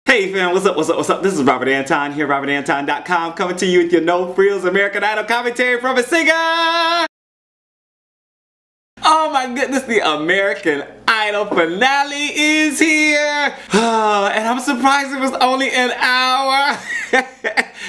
Hey fam, what's up, what's up, what's up? This is Robert Anton here, robertantonnyc, coming to you with your no frills American Idol commentary from a singer! Oh my goodness, the American Idol finale is here! And I'm surprised it was only an hour!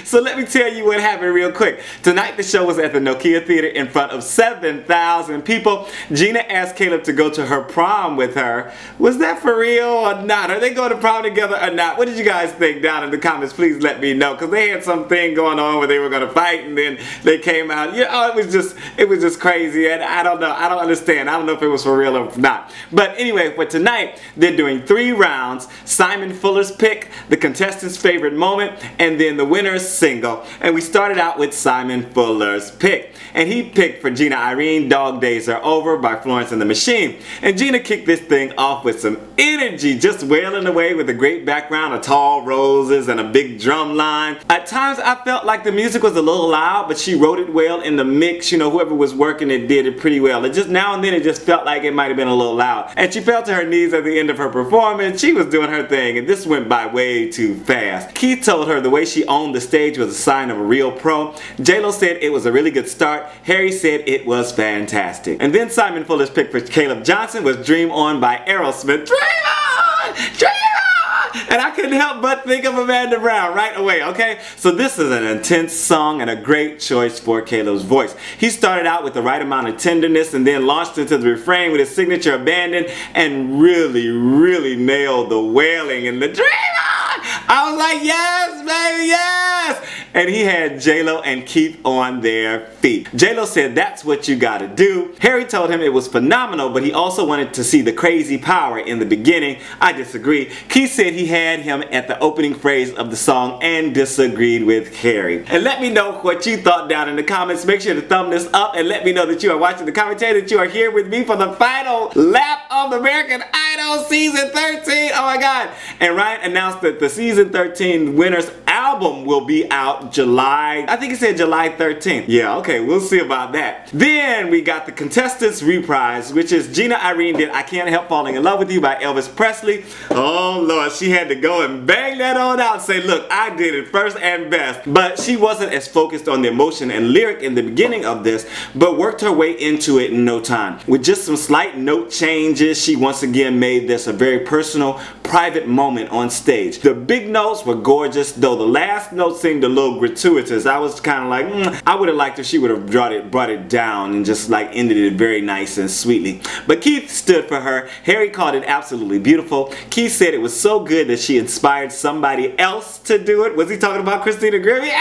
So let me tell you what happened real quick. Tonight the show was at the Nokia Theater in front of 7,000 people. Gina asked Caleb to go to her prom with her. Was that for real or not? Are they going to prom together or not? What did you guys think down in the comments? Please let me know, because they had something going on where they were going to fight and then they came out. You know, it was just crazy, and I don't know. I don't understand. I don't know if it was for real or not. But anyway, for tonight, they're doing 3 rounds. Simon Fuller's pick, the contestant's favorite moment, and then the winner's single. And we started out with Simon Fuller's pick. And he picked for Jena Irene, Dog Days Are Over by Florence and the Machine. And Gina kicked this thing off with some energy, just wailing away with a great background of tall roses and a big drum line. At times I felt like the music was a little loud, but she wrote it well in the mix. You know, whoever was working it did it pretty well. It just now and then it just felt like it might have been a little loud. And she fell to her knees at the end of her performance. She was doing her thing, and this went by way too fast. Keith told her the way she owned the stage was a sign of a real pro. J-Lo said it was a really good start. Harry said it was fantastic. And then Simon Fuller's pick for Caleb Johnson was Dream On by Aerosmith. Dream on! Dream on! And I couldn't help but think of Amanda Brown right away, okay? So this is an intense song and a great choice for Caleb's voice. He started out with the right amount of tenderness and then launched into the refrain with his signature abandon and really nailed the wailing and the Dream On! I was like, yes, baby, yes! And he had J-Lo and Keith on their feet. J-Lo said that's what you gotta do. Harry told him it was phenomenal, but he also wanted to see the crazy power in the beginning. I disagree. Keith said he had him at the opening phrase of the song and disagreed with Harry. And let me know what you thought down in the comments. Make sure to thumb this up and let me know that you are watching the commentary, that you are here with me for the final lap of the American Idol Season 13. Oh my God. And Ryan announced that the Season 13 winner's album will be out July, I think he said July 13th. Yeah, okay, we'll see about that. Then we got the Contestants Reprise, which is Jena Irene did I Can't Help Falling in Love with You by Elvis Presley. Oh Lord, she had to go and bang that on out and say, look, I did it first and best. But she wasn't as focused on the emotion and lyric in the beginning of this, but worked her way into it in no time. With just some slight note changes, she once again made this a very personal, private moment on stage. The big notes were gorgeous, though the last note seemed a little gratuitous. I was kind of like, I would have liked if she would have brought it down and just like ended it very nice and sweetly. But Keith stood for her. Harry called it absolutely beautiful. Keith said it was so good that she inspired somebody else to do it. Was he talking about Christina Grimmie?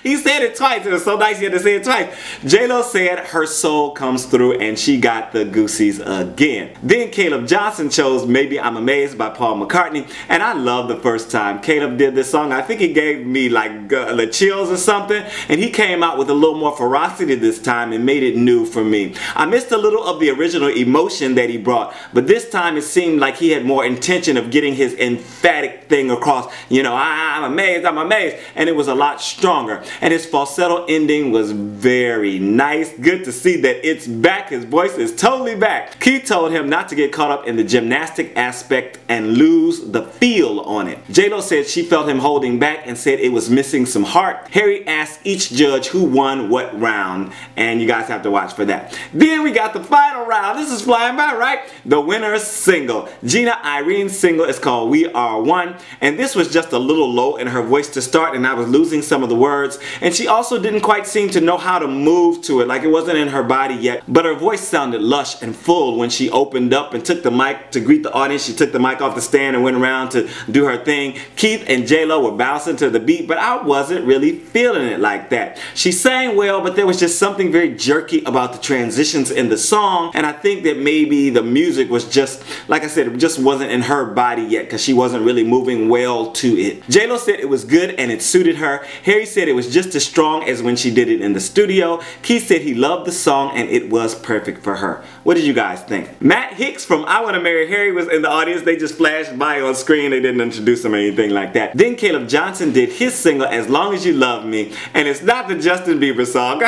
He said it twice. It was so nice he had to say it twice. J-Lo said her soul comes through and she got the goosies again. Then Caleb Johnson chose Maybe I'm Amazed by Paul McCartney. And I love the first time Caleb did this song. I think he gave me like the chills or something. And he came out with a little more ferocity this time and made it new for me. I missed a little of the original emotion that he brought. But this time it seemed like he had more intention of getting his emphatic thing across. You know, I'm amazed, I'm amazed. And it was a lot stronger. And his falsetto ending was very nice. Good to see that it's back. His voice is totally back. Keith told him not to get caught up in the gymnastic aspect and lose the feel on it. J-Lo said she felt him holding back and said it was missing some heart. Harry asked each judge who won what round, and you guys have to watch for that. Then we got the final round. This is flying by, right? The winner's single. Jena Irene's single is called We Are One, and this was just a little low in her voice to start, and I was losing some of the words. And she also didn't quite seem to know how to move to it, like it wasn't in her body yet. But her voice sounded lush and full when she opened up and took the mic to greet the audience. She took the mic off the stand and went around to do her thing. Keith and J-Lo were bouncing to the beat, but I wasn't really feeling it like that. She sang well, but there was just something very jerky about the transitions in the song. And I think that maybe the music was just, like I said, it just wasn't in her body yet because she wasn't really moving well to it. J-Lo said it was good and it suited her. Harry said it was just as strong as when she did it in the studio. Keith said he loved the song and it was perfect for her. What did you guys think? Matt Hicks from I Want to Marry Harry was in the audience. They just flashed by on screen. They didn't introduce him or anything like that. Then Caleb Johnson did his single As Long As You Love Me, and it's not the Justin Bieber song.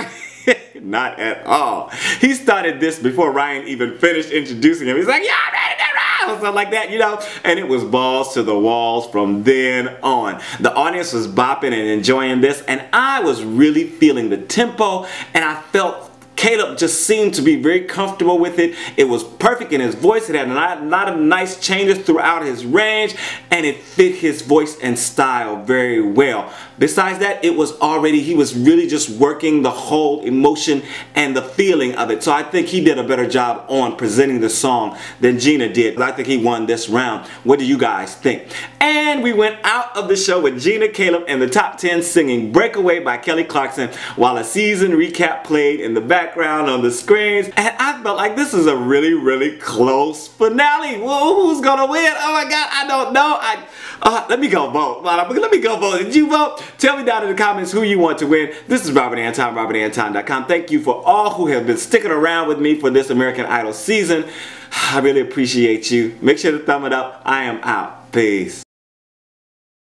Not at all. He started this before Ryan even finished introducing him. He's like, y'all ready to roll? or something like that, you know, and it was balls to the walls from then on. The audience was bopping and enjoying this, and I was really feeling the tempo, and I felt Caleb just seemed to be very comfortable with it. It was perfect in his voice. It had a lot of nice changes throughout his range, and it fit his voice and style very well. Besides that, he was really just working the whole emotion and the feeling of it. So I think he did a better job on presenting the song than Gina did. I think he won this round. What do you guys think? And we went out of the show with Gina, Caleb, and the top 10 singing Breakaway by Kelly Clarkson while a season recap played in the background on the screens. And I felt like this is a really, really close finale. Well, who's gonna win? Oh my God, I don't know. Let me go vote. Let me go vote. Did you vote? Tell me down in the comments who you want to win. This is Robert Anton, robertantonnyc.com. Thank you for all who have been sticking around with me for this American Idol season. I really appreciate you. Make sure to thumb it up. I am out. Peace.